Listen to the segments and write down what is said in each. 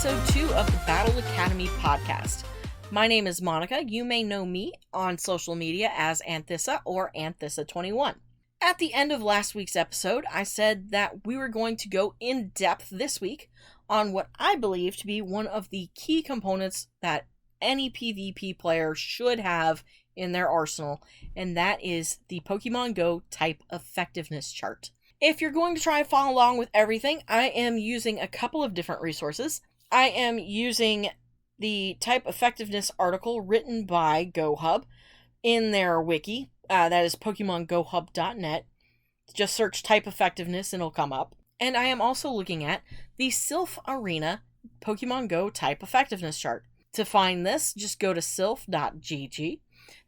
episode 2 of the Battle Academy podcast. My name is Monica. You may know me on social media as Anthissa or Anthissa21. At the end of last week's episode, I said that we were going to go in depth this week on what I believe to be one of the key components that any PvP player should have in their arsenal, and that is the Pokemon Go type effectiveness chart. If you're going to try and follow along with everything, I am using a couple of different resources. I am using the type effectiveness article written by GoHub in their wiki. That is PokemonGoHub.net. Just search type effectiveness and it'll come up. And I am also looking at the Sylph Arena Pokemon Go type effectiveness chart. To find this, just go to sylph.gg.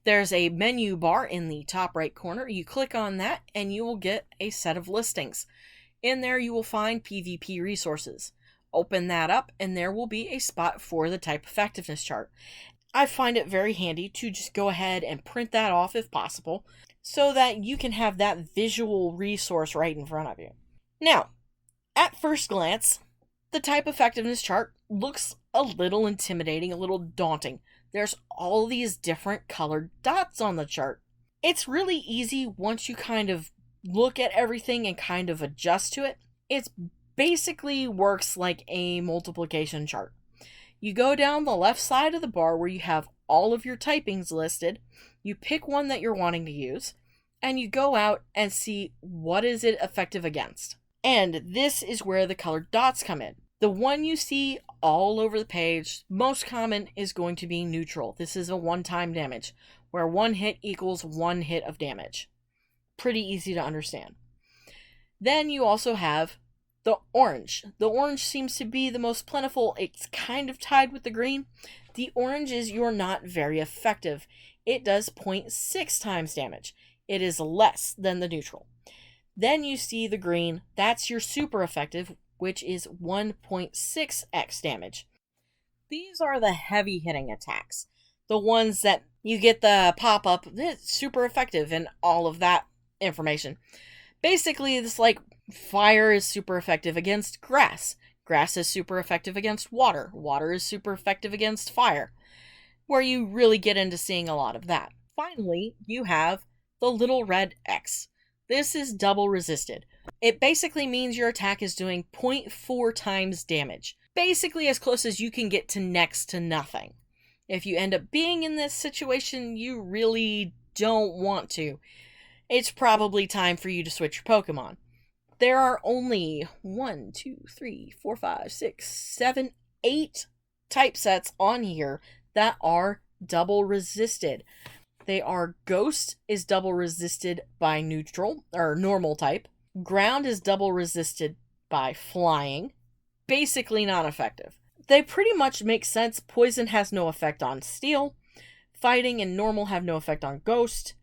There's a menu bar in the top right corner. You click on that and you will get a set of listings. In there you will find PvP resources. Open that up and there will be a spot for the type effectiveness chart. I find it very handy to just go ahead and print that off if possible, so that you can have that visual resource right in front of you. Now, at first glance, the type effectiveness chart looks a little intimidating, a little daunting. There's all these different colored dots on the chart. It's really easy once you kind of look at everything and kind of adjust to it. It basically works like a multiplication chart. You go down the left side of the bar where you have all of your typings listed, you pick one that you're wanting to use, and you go out and see what is it effective against. And this is where the colored dots come in. The one you see all over the page, most common, is going to be neutral. This is a one-time damage, where one hit equals one hit of damage. Pretty easy to understand. Then you also have the orange. The orange seems to be the most plentiful. It's kind of tied with the green. The orange is you're not very effective. It does 0.6 times damage. It is less than the neutral. Then you see the green. That's your super effective, which is 1.6x damage. These are the heavy hitting attacks. The ones that you get the pop-up, super effective, and all of that information. Basically, it's like fire is super effective against grass. Grass is super effective against water. Water is super effective against fire. Where you really get into seeing a lot of that. Finally, you have the little red X. This is double resisted. It basically means your attack is doing 0.4 times damage. Basically as close as you can get to next to nothing. If you end up being in this situation, you really don't want to. It's probably time for you to switch your Pokemon. There are only 8 typesets on here that are double resisted. They are Ghost is double resisted by neutral, or normal type. Ground is double resisted by flying. Basically not effective. They pretty much make sense. Poison has no effect on steel. Fighting and normal have no effect on ghost.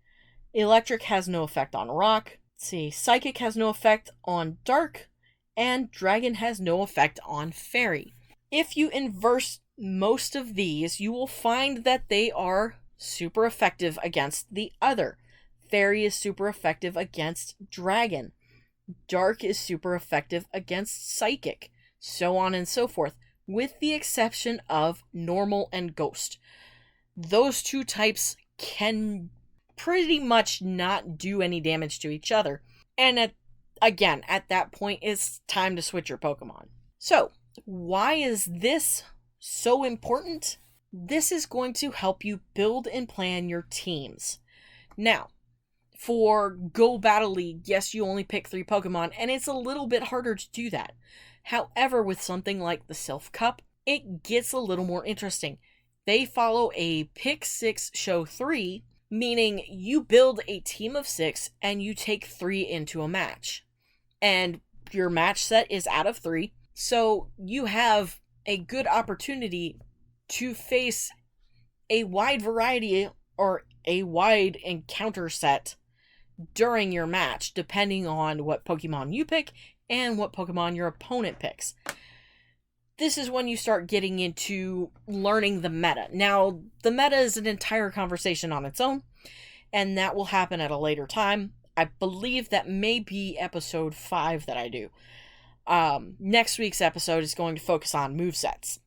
Electric has no effect on rock. Let's see, Psychic has no effect on dark. And Dragon has no effect on fairy. If you inverse most of these, you will find that they are super effective against the other. Fairy is super effective against Dragon. Dark is super effective against Psychic. So on and so forth. With the exception of Normal and Ghost. Those two types can pretty much not do any damage to each other. And at that point, it's time to switch your Pokemon. So, why is this so important? This is going to help you build and plan your teams. Now, for Go Battle League, yes, you only pick 3 Pokemon, and it's a little bit harder to do that. However, with something like the Sylph Cup, it gets a little more interesting. They follow a pick 6, show 3, meaning you build a team of 6 and you take 3 into a match. And your match set is out of 3, so you have a good opportunity to face a wide variety or a wide encounter set during your match, depending on what Pokemon you pick and what Pokemon your opponent picks. This is when you start getting into learning the meta. Now, the meta is an entire conversation on its own, and that will happen at a later time. I believe that may be episode 5 that I do. Next week's episode is going to focus on movesets.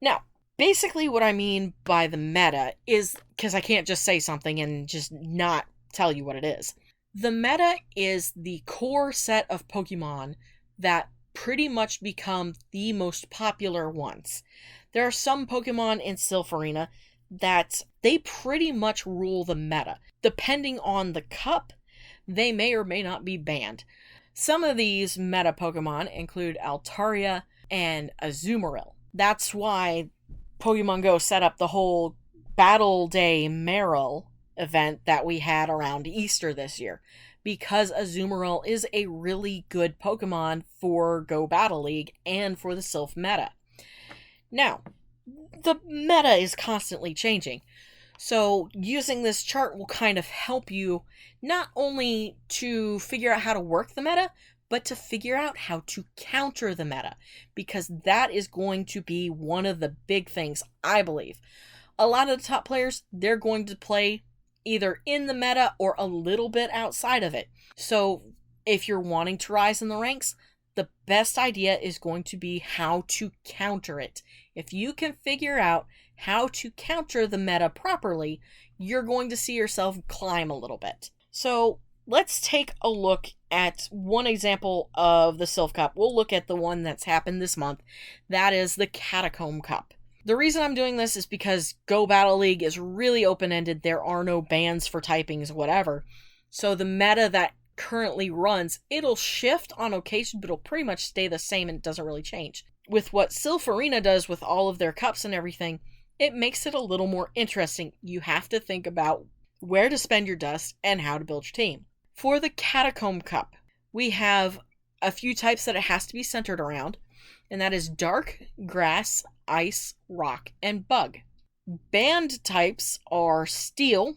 Now, basically what I mean by the meta is, because I can't just say something and just not tell you what it is. The meta is the core set of Pokemon that pretty much become the most popular ones. There are some Pokemon in Silpharina that they pretty much rule the meta. Depending on the cup, they may or may not be banned. Some of these meta Pokemon include Altaria and Azumarill. That's why Pokemon Go set up the whole Battle Day Marill event that we had around Easter this year, because Azumarill is a really good Pokemon for Go Battle League and for the Silph meta. Now, the meta is constantly changing, so using this chart will kind of help you not only to figure out how to work the meta, but to figure out how to counter the meta, because that is going to be one of the big things, I believe. A lot of the top players, they're going to play either in the meta or a little bit outside of it. So if you're wanting to rise in the ranks, the best idea is going to be how to counter it. If you can figure out how to counter the meta properly, you're going to see yourself climb a little bit. So let's take a look at one example of the Silph Cup. We'll look at the one that's happened this month. That is the Catacomb Cup. The reason I'm doing this is because Go Battle League is really open-ended. There are no bans for typings, whatever. So the meta that currently runs, it'll shift on occasion, but it'll pretty much stay the same and it doesn't really change. With what Silpharina does with all of their cups and everything, it makes it a little more interesting. You have to think about where to spend your dust and how to build your team. For the Catacomb Cup, we have a few types that it has to be centered around, and that is Dark, Grass, Ice, Rock, and Bug. Banned types are Steel.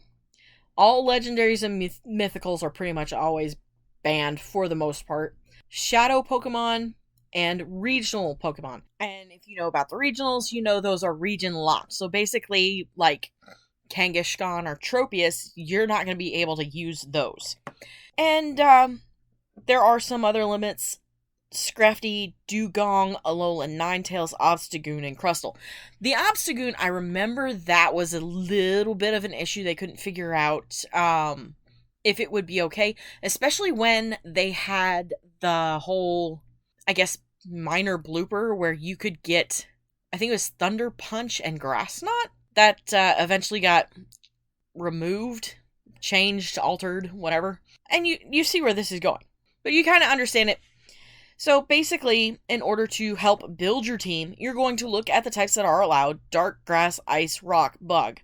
All legendaries and mythicals are pretty much always banned for the most part. Shadow Pokemon and regional Pokemon. And if you know about the regionals, you know those are region locked. So basically, like Kangaskhan or Tropius, you're not going to be able to use those. And there are some other limits. Scrafty, Dugong, Alolan Ninetales, Obstagoon, and Crustle. The Obstagoon, I remember that was a little bit of an issue. They couldn't figure out if it would be okay, especially when they had the whole, I guess, minor blooper where you could get, I think it was Thunder Punch and Grass Knot, that eventually got removed, changed, altered, whatever. And you see where this is going. But you kind of understand it. So basically, in order to help build your team, you're going to look at the types that are allowed: Dark, Grass, Ice, Rock, Bug.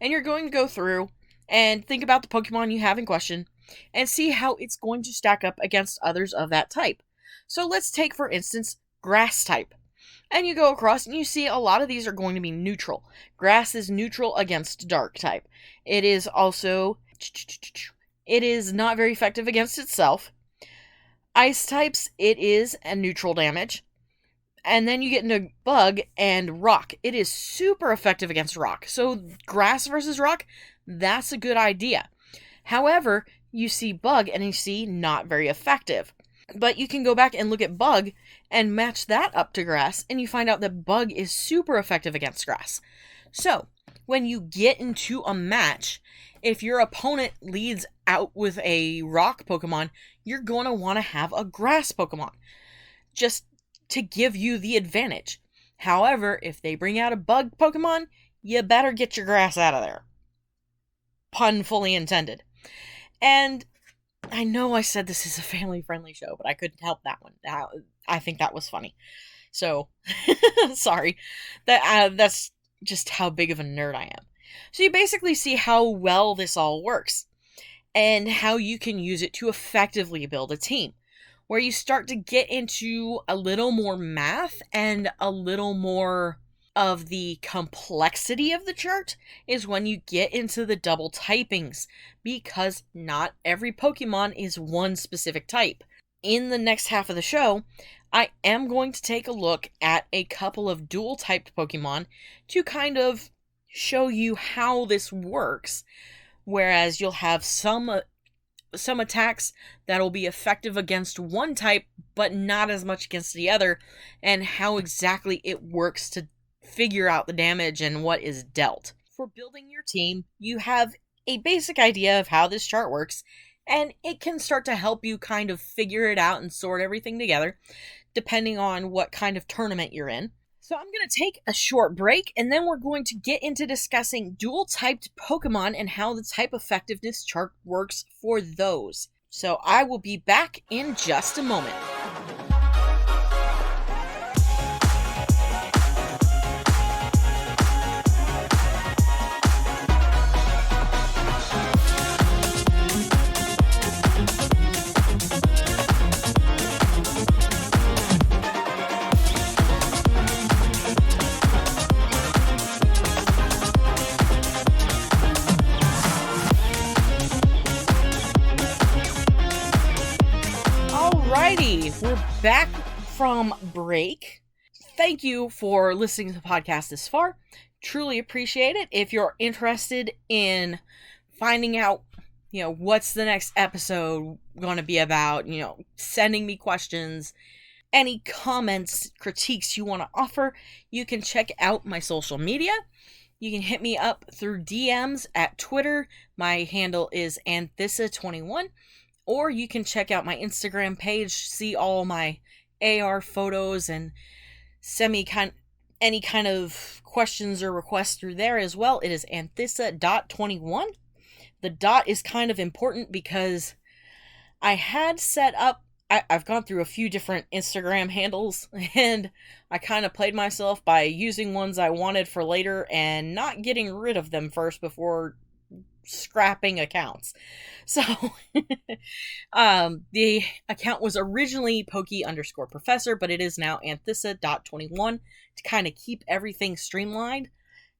And you're going to go through and think about the Pokemon you have in question and see how it's going to stack up against others of that type. So let's take, for instance, Grass type. And you go across and you see a lot of these are going to be neutral. Grass is neutral against Dark type. It is also... it is not very effective against itself. Ice types, it is a neutral damage. And then you get into Bug and Rock. It is super effective against Rock. So Grass versus Rock, that's a good idea. However, you see Bug and you see not very effective. But you can go back and look at Bug and match that up to Grass, and you find out that Bug is super effective against Grass. So, when you get into a match, if your opponent leads out with a Rock Pokemon, you're going to want to have a Grass Pokemon, just to give you the advantage. However, if they bring out a Bug Pokemon, you better get your Grass out of there. Pun fully intended. And I know I said this is a family-friendly show, but I couldn't help that one. I think that was funny. So, sorry. That's just how big of a nerd I am. So you basically see how well this all works, and how you can use it to effectively build a team, where you start to get into a little more math and a little more of the complexity of the chart is when you get into the double typings, because not every Pokemon is one specific type. In the next half of the show, I am going to take a look at a couple of dual-typed Pokemon to kind of show you how this works, whereas you'll have some some attacks that'll be effective against one type, but not as much against the other, and how exactly it works to figure out the damage and what is dealt. For building your team, you have a basic idea of how this chart works, and it can start to help you kind of figure it out and sort everything together, depending on what kind of tournament you're in. So I'm going to take a short break, and then we're going to get into discussing dual-typed Pokemon and how the type effectiveness chart works for those. So I will be back in just a moment. We're back from break. Thank you for listening to the podcast this far. Truly appreciate it. If you're interested in finding out, what's the next episode going to be about, sending me questions, any comments, critiques you want to offer, you can check out my social media. You can hit me up through DMs at Twitter. My handle is Anthissa21. Or you can check out my Instagram page, see all my AR photos, and send me any kind of questions or requests through there as well. It is Anthissa.21. The dot is kind of important because I had set up, I've gone through a few different Instagram handles, and I kind of played myself by using ones I wanted for later and not getting rid of them first before scrapping accounts. So the account was originally Poke_Professor, but it is now Anthissa.21 to kind of keep everything streamlined,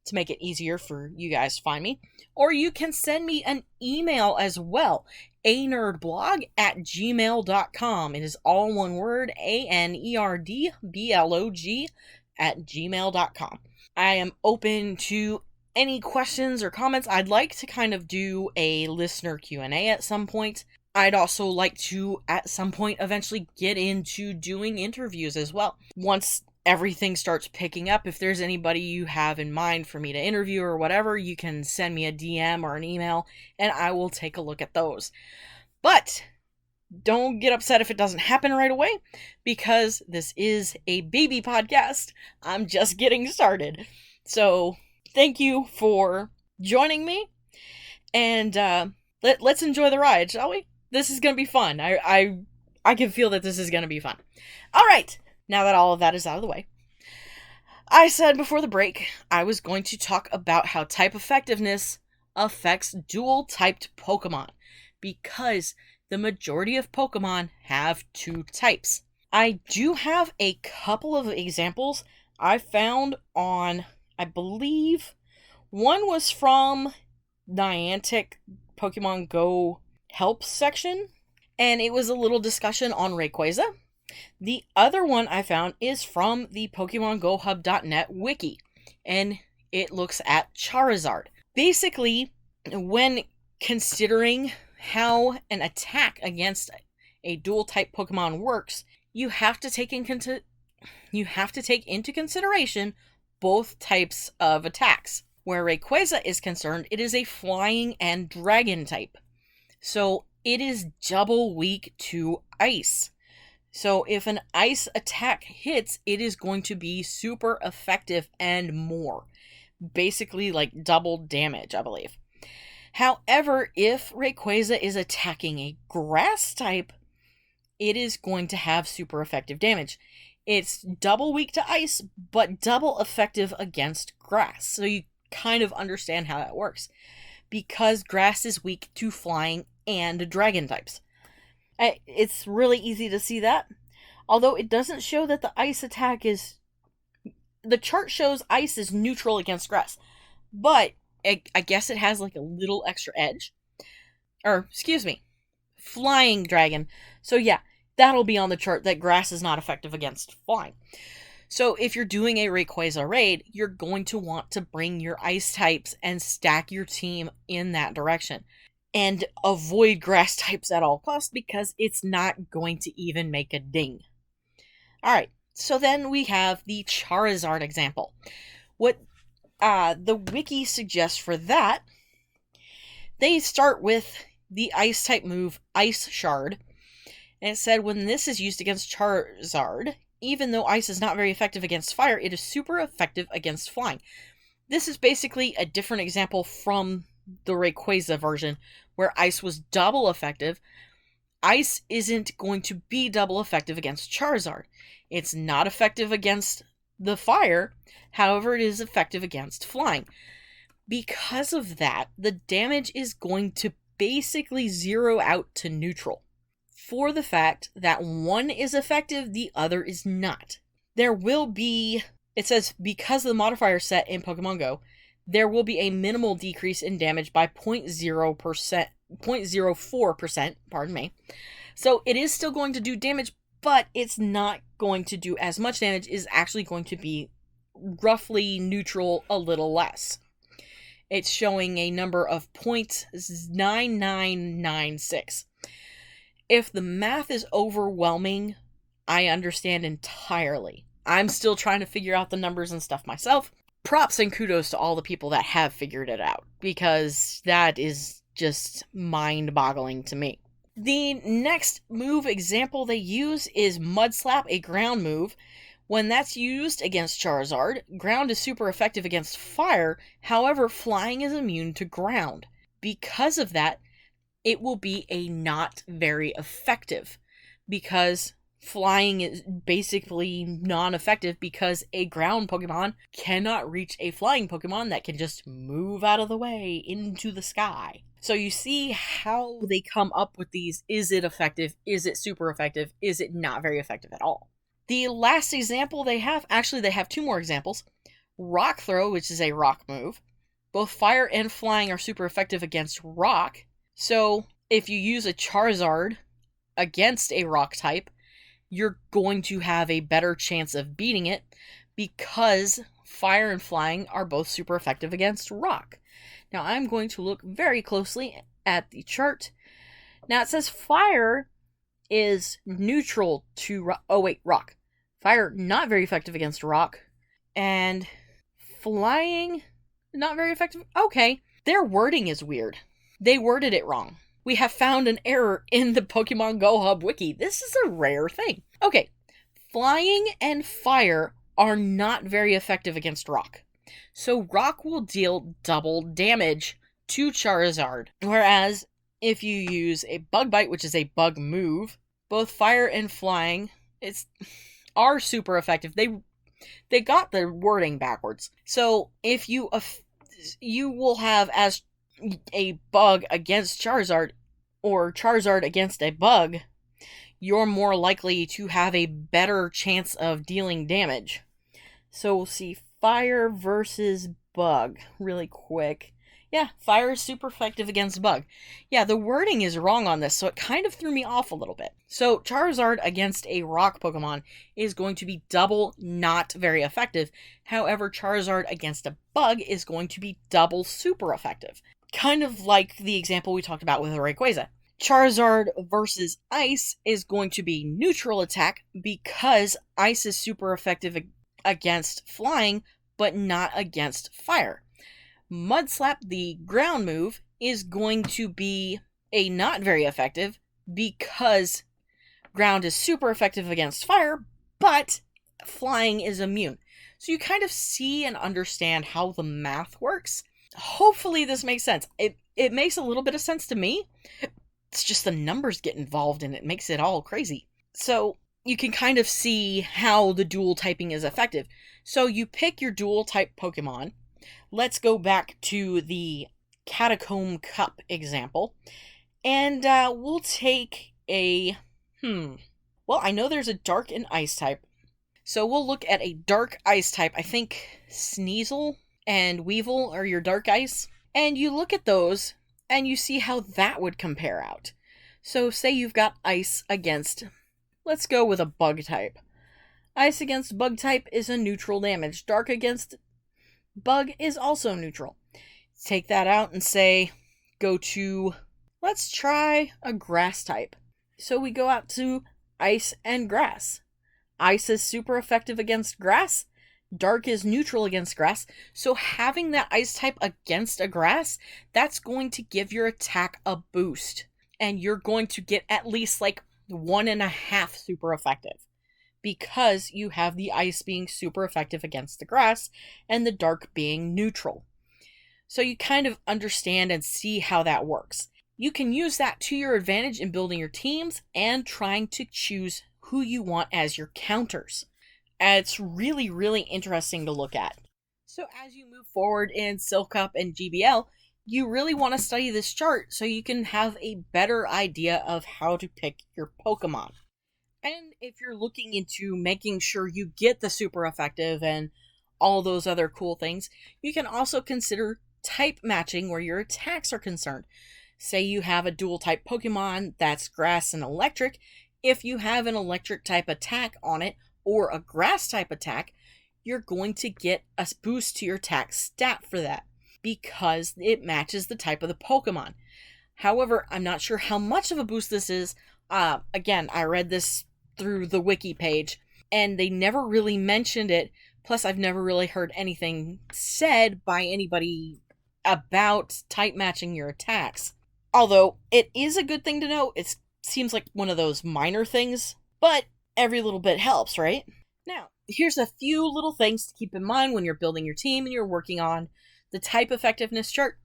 to make it easier for you guys to find me. Or you can send me an email as well, anerdblog@gmail.com. It is all one word, anerdblog@gmail.com. I am open to any questions or comments. I'd like to kind of do a listener Q&A at some point. I'd also like to, at some point, eventually get into doing interviews as well. Once everything starts picking up, if there's anybody you have in mind for me to interview or whatever, you can send me a DM or an email, and I will take a look at those. But don't get upset if it doesn't happen right away, because this is a baby podcast. I'm just getting started. So thank you for joining me, and let's enjoy the ride, shall we? This is going to be fun. I can feel that this is going to be fun. All right, now that all of that is out of the way, I said before the break I was going to talk about how type effectiveness affects dual-typed Pokemon, because the majority of Pokemon have two types. I do have a couple of examples I found on, I believe one was from Niantic PokemonGO help section, and it was a little discussion on Rayquaza. The other one I found is from the PokemonGoHub.net wiki, and it looks at Charizard. Basically, when considering how an attack against a dual-type Pokemon works, you have to take into consideration both types of attacks. Where Rayquaza is concerned, it is a flying and dragon type. So it is double weak to ice. So if an ice attack hits, it is going to be super effective and more. Basically like double damage, I believe. However, if Rayquaza is attacking a grass type, it is going to have super effective damage. It's double weak to ice, but double effective against grass. So you kind of understand how that works, because grass is weak to flying and dragon types. It's really easy to see that, although it doesn't show that the ice attack is... The chart shows ice is neutral against grass, but I guess it has like a little extra edge. Or, excuse me, flying dragon. So yeah, that'll be on the chart, that grass is not effective against flying. So if you're doing a Rayquaza raid, you're going to want to bring your ice types and stack your team in that direction. and avoid grass types at all costs because it's not going to even make a ding. Alright, so then we have the Charizard example. What the wiki suggests for that, they start with the ice type move, Ice Shard. And it said when this is used against Charizard, even though ice is not very effective against fire, it is super effective against flying. This is basically a different example from the Rayquaza version, where ice was double effective. Ice isn't going to be double effective against Charizard. It's not effective against the fire, however, it is effective against flying. Because of that, the damage is going to basically zero out to neutral, for the fact that one is effective, the other is not. There will be, it says, because of the modifier set in Pokemon Go, there will be a minimal decrease in damage by 0.04%, pardon me. So it is still going to do damage, but it's not going to do as much damage. It is actually going to be roughly neutral, a little less. It's showing a number of 0.9996. If the math is overwhelming, I understand entirely. I'm still trying to figure out the numbers and stuff myself. Props and kudos to all the people that have figured it out, because that is just mind-boggling to me. The next move example they use is Mud Slap, a ground move. When that's used against Charizard, ground is super effective against fire, however, flying is immune to ground. Because of that, it will be a not very effective, because flying is basically non-effective because a ground Pokemon cannot reach a flying Pokemon that can just move out of the way into the sky. So you see how they come up with these. Is it effective? Is it super effective? Is it not very effective at all? The last example they have, actually they have two more examples. Rock Throw, which is a rock move. Both fire and flying are super effective against rock. So if you use a Charizard against a rock type, you're going to have a better chance of beating it because fire and flying are both super effective against rock. Now I'm going to look very closely at the chart. Now it says fire is neutral to rock. Oh wait, rock. Fire not very effective against rock. And flying not very effective. Okay, their wording is weird. They worded it wrong. We have found an error in the PokemonGO Hub Wiki. This is a rare thing. Okay, flying and fire are not very effective against rock. So rock will deal double damage to Charizard. Whereas if you use a Bug Bite, which is a bug move, both fire and flying are super effective. They got the wording backwards. So if you will have as a bug against Charizard, or Charizard against a bug, you're more likely to have a better chance of dealing damage. So we'll see fire versus bug really quick. Yeah, fire is super effective against bug. Yeah, the wording is wrong on this, so it kind of threw me off a little bit. So Charizard against a rock Pokemon is going to be double not very effective. However, Charizard against a bug is going to be double super effective. Kind of like the example we talked about with Rayquaza. Charizard versus Ice is going to be neutral attack because Ice is super effective against flying, but not against fire. Mud Slap, the ground move, is going to be a not very effective because ground is super effective against fire, but flying is immune. So you kind of see and understand how the math works. Hopefully this makes sense. It makes a little bit of sense to me. It's just the numbers get involved and it makes it all crazy. So you can kind of see how the dual typing is effective. So you pick your dual type Pokemon. Let's go back to the Catacomb Cup example. And we'll take a... Well, I know there's a dark and ice type. So we'll look at a dark ice type. I think Sneasel and Weevil are your dark ice. And you look at those and you see how that would compare out. So say you've got ice against... Let's go with a bug type. Ice against bug type is a neutral damage. Dark against bug is also neutral. Take that out and say, go to Let's try a grass type. So we go out to ice and grass. Ice is super effective against grass. Dark is neutral against grass. So having that ice type against a grass, that's going to give your attack a boost. And you're going to get at least like 1.5 super effective. Because you have the ice being super effective against the grass and the dark being neutral. So you kind of understand and see how that works. You can use that to your advantage in building your teams and trying to choose who you want as your counters. And it's really, really interesting to look at. So as you move forward in Silk Cup and GBL, you really want to study this chart so you can have a better idea of how to pick your Pokemon. And if you're looking into making sure you get the super effective and all those other cool things, you can also consider type matching where your attacks are concerned. Say you have a dual type Pokemon that's grass and electric. If you have an electric type attack on it or a grass type attack, you're going to get a boost to your attack stat for that because it matches the type of the Pokemon. However, I'm not sure how much of a boost this is. Again, I read this through the wiki page and they never really mentioned it. Plus, I've never really heard anything said by anybody about type matching your attacks. Although, it is a good thing to know. It seems like one of those minor things, but every little bit helps, right? Now, here's a few little things to keep in mind when you're building your team and you're working on the type effectiveness chart.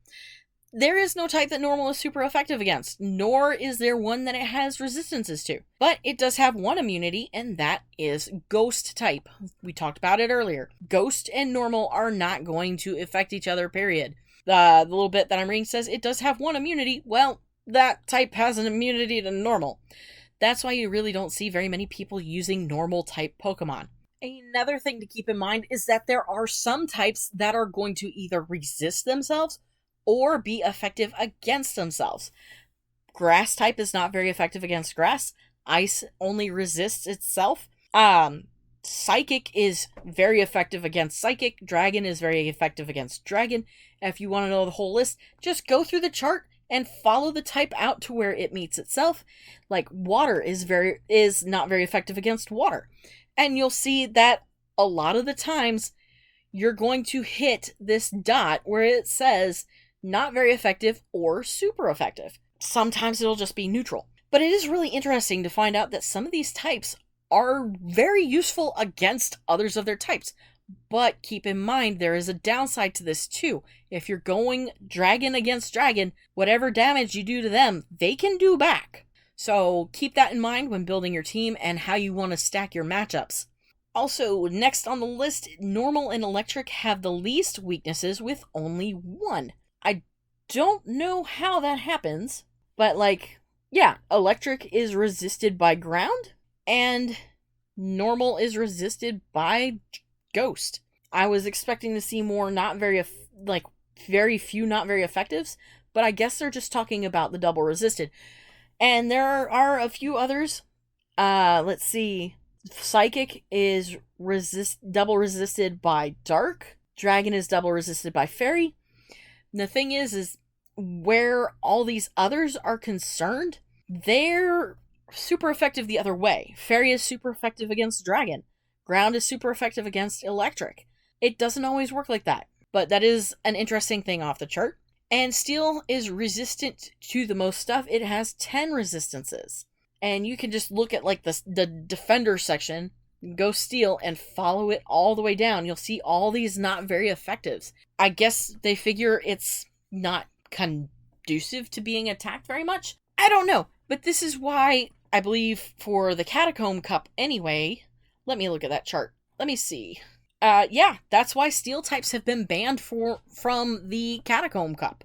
There is no type that normal is super effective against, nor is there one that it has resistances to. But it does have one immunity, and that is ghost type. We talked about it earlier. Ghost and normal are not going to affect each other, period. The little bit that I'm reading says it does have one immunity. Well, that type has an immunity to normal. That's why you really don't see very many people using normal type Pokemon. Another thing to keep in mind is that there are some types that are going to either resist themselves or be effective against themselves. Grass type is not very effective against grass. Ice only resists itself. Psychic is very effective against Psychic. Dragon is very effective against Dragon. If you want to know the whole list, just go through the chart and follow the type out to where it meets itself. Like water is not very effective against water. And you'll see that a lot of the times you're going to hit this dot where it says not very effective or super effective. Sometimes it'll just be neutral. But it is really interesting to find out that some of these types are very useful against others of their types. But keep in mind, there is a downside to this too. If you're going dragon against dragon, whatever damage you do to them, they can do back. So keep that in mind when building your team and how you want to stack your matchups. Also, next on the list, normal and electric have the least weaknesses with only one. I don't know how that happens, but electric is resisted by ground, and normal is resisted by ghost. I was expecting to see more very few not very effectives, but I guess they're just talking about the double resisted. And there are a few others. Let's see. Psychic is double resisted by dark. Dragon is double resisted by fairy. And the thing is where all these others are concerned, they're super effective the other way. Fairy is super effective against dragon. Ground is super effective against electric. It doesn't always work like that, but that is an interesting thing off the chart. And steel is resistant to the most stuff. It has 10 resistances. And you can just look at the defender section, go steel, and follow it all the way down. You'll see all these not very effectives. I guess they figure it's not conducive to being attacked very much. I don't know. But this is why, I believe, for the Catacomb Cup anyway. Let me look at that chart. Let me see. That's why steel types have been banned from the Catacomb Cup.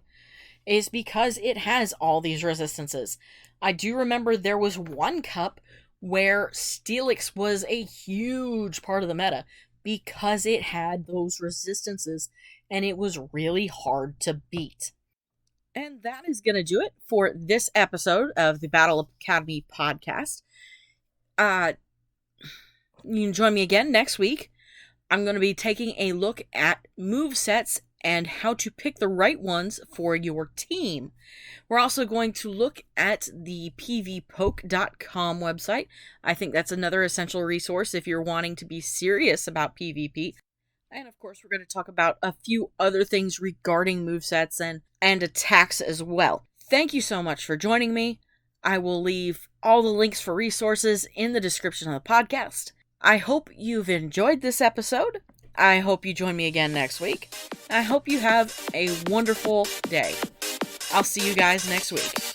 Is because it has all these resistances. I do remember there was one cup where Steelix was a huge part of the meta because it had those resistances and it was really hard to beat. And that is going to do it for this episode of the Battle Academy podcast. You can join me again next week. I'm going to be taking a look at movesets and how to pick the right ones for your team. We're also going to look at the pvpoke.com website. I think that's another essential resource if you're wanting to be serious about PvP. And of course, we're going to talk about a few other things regarding movesets and attacks as well. Thank you so much for joining me. I will leave all the links for resources in the description of the podcast. I hope you've enjoyed this episode. I hope you join me again next week. I hope you have a wonderful day. I'll see you guys next week.